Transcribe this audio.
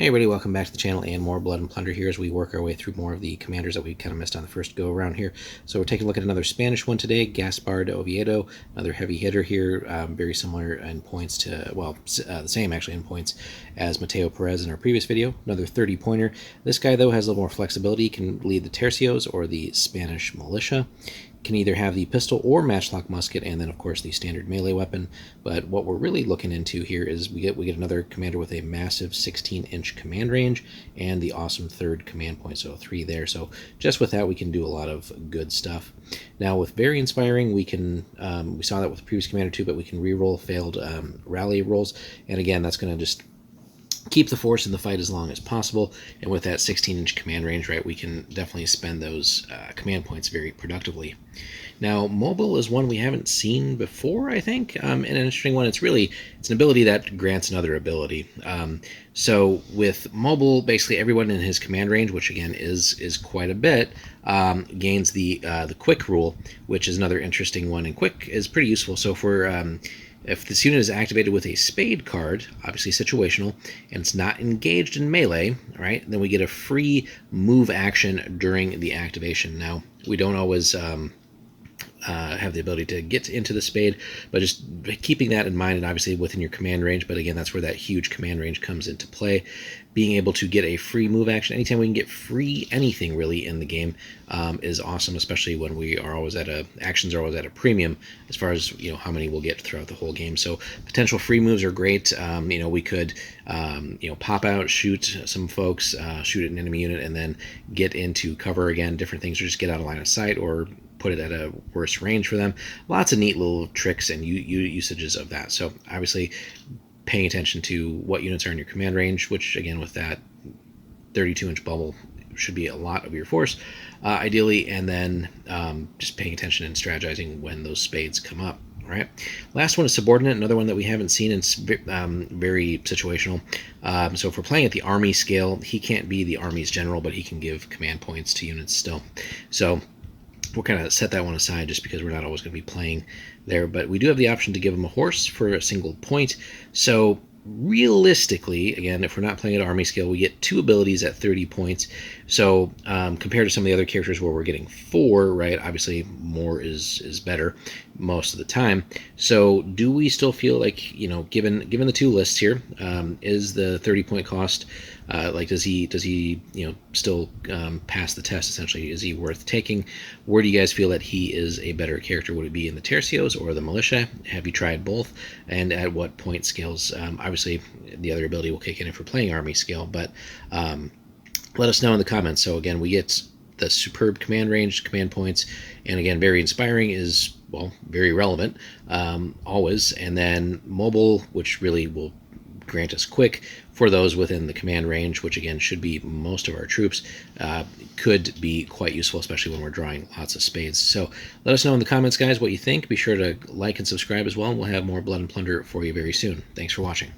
Hey everybody, welcome back to the channel and more Blood and Plunder here as we work our way through more of the commanders that we kind of missed on the first go around here. So we're taking a look at another Spanish one today, Gaspar De Oviedo, another heavy hitter here, very similar in points to, well, the same actually in points as Mateo Perez in our previous video, another 30-pointer. This guy though has a little more flexibility, can lead the tercios or the Spanish militia. Can either have the pistol or matchlock musket, and then of course the standard melee weapon. But what we're really looking into here is we get another commander with a massive 16-inch command range and the awesome third command point, so 3 there. So just with that we can do a lot of good stuff. Now with very inspiring, we can we saw that with the previous commander too, but we can reroll failed rally rolls, and again that's going to just keep the force in the fight as long as possible. And with that 16-inch command range, right, we can definitely spend those command points very productively. Now, mobile is one we haven't seen before, I think, and an interesting one. It's an ability that grants another ability. So with mobile, basically everyone in his command range, which again is quite a bit, gains the quick rule, which is another interesting one. And quick is pretty useful. So if this unit is activated with a spade card, obviously situational, and it's not engaged in melee, right, then we get a free move action during the activation. Now, we don't always have the ability to get into the spade, but just keeping that in mind, and obviously within your command range, but again, that's where that huge command range comes into play. Being able to get a free move action, anytime we can get free anything really in the game, is awesome, especially when we are always actions are always at a premium as far as, you know, how many we'll get throughout the whole game. So potential free moves are great. You know, we could, you know, pop out, shoot some folks, shoot at an enemy unit, and then get into cover again, different things, or just get out of line of sight, or put it at a worse range for them. Lots of neat little tricks and usages of that. So obviously paying attention to what units are in your command range, which again with that 32-inch bubble should be a lot of your force, ideally, and then just paying attention and strategizing when those spades come up. Right. Last one is subordinate, another one that we haven't seen, and very situational. So if we're playing at the army scale, he can't be the army's general, but he can give command points to units still. So we'll kind of set that one aside just because we're not always going to be playing there, but we do have the option to give him a horse for a single point. So realistically, again, if we're not playing at army scale, we get 2 abilities at 30 points. So compared to some of the other characters where we're getting 4, right, obviously more is better most of the time. So do we still feel like, you know, given the 2 lists here, is the 30-point cost, like does he you know still pass the test essentially? Is he worth taking? Where do you guys feel that he is a better character? Would it be in the tercios or the militia? Have you tried both? And at what point scales? Obviously the other ability will kick in if we're playing army scale, but let us know in the comments. So again, we get the superb command range, command points, and again, very inspiring is, well, very relevant always. And then mobile, which really will grant us quick for those within the command range, which again should be most of our troops, could be quite useful, especially when we're drawing lots of spades. So let us know in the comments, guys, what you think. Be sure to like and subscribe as well, and we'll have more Blood and Plunder for you very soon. Thanks for watching.